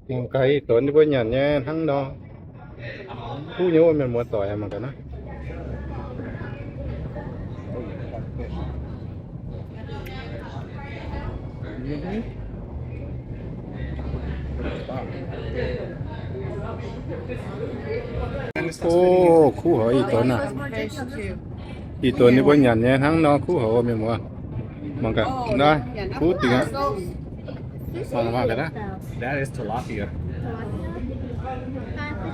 cái tuần đi bữa nhà nhé thằng đó cú nhớ mình mua tỏi mà cái nó ô cú hỏi ý tuần à ý tuần đi bữa nhà nhé thằng đó cú hỏi mình mua mà cái đó cú tiếng á mà cái đó. That is tilapia.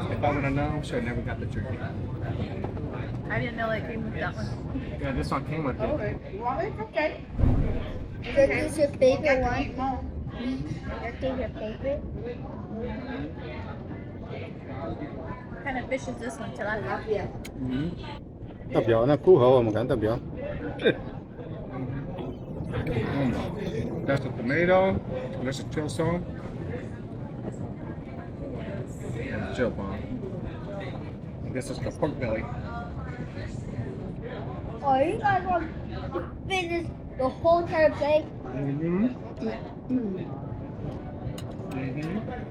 If I would have known, should have never got the turkey. I didn't know it came with that one. Yeah, this one came with it. Okay. Is this your favorite one? Is this your favorite? What kind of fish is this one? Tilapia. tập gió nó cú hỏi mà cái tập gió That's a tomato. That's a chill song. Chill bomb. This is the pork belly. Oh, you guys want to finish the whole entire plate?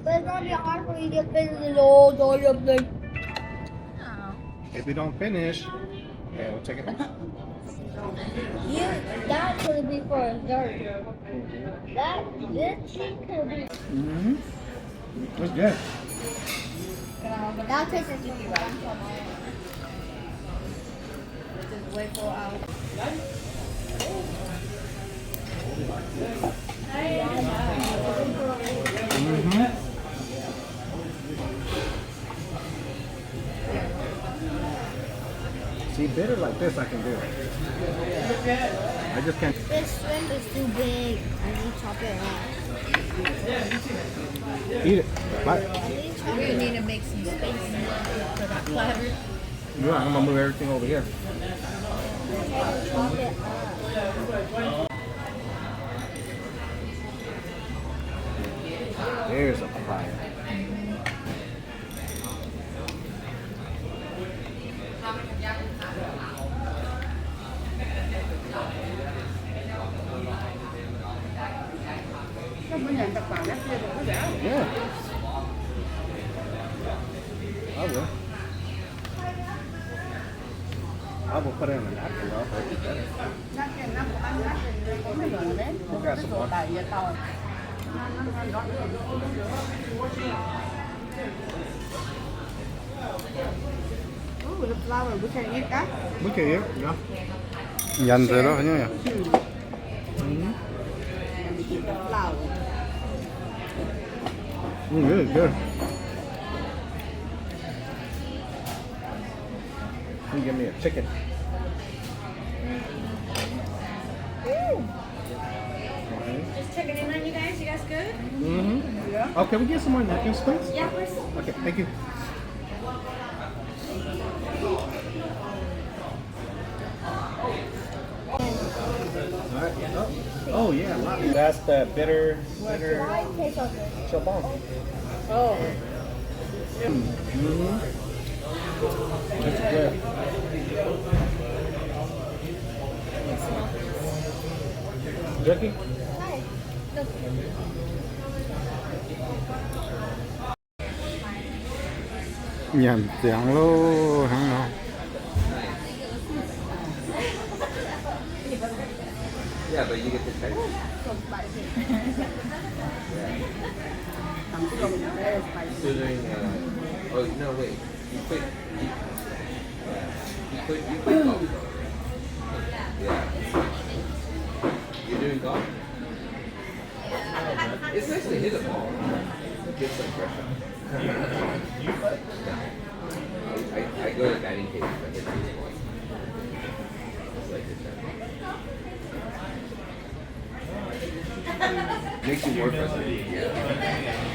But it's gonna be hard for you to finish the whole entire plate. Oh. If we don't finish, yeah, we'll take it back. That could be for dessert. This thing could be. It's good. That tastes like you right? Just wait for See, bitter like this I can do. I just can't. This shrimp is too big. I need to chop it up. Eat it. Bite. We're gonna need to make some space for that platter. Yeah, I'm gonna move everything over here. Chop it up. There's a fire. Yeah. I will. I will put it in the napkin though. That'd be better. We got some more. Ooh, the flour. We can eat that. We can eat, yeah. dành rồi đó nhá Flour. Really good. You give me a chicken. Just checking in on you guys. You guys good? Yeah. Oh, can we get some more napkins, please? Yeah, please. Okay, thank you. Alright. Oh yeah, that's the bitter Why taste so good? chabon. Oh. That's good. Jerky? Hi. Look. nhàn tiếng lô thằng nó Yeah, but you get to taste. Considering, oh no, wait, you quit golf. Yeah. You're doing golf? It's nice to hit a ball. Get some pressure. I go to batting cage if I hit these balls. It's like it's makes you work for something. Yeah.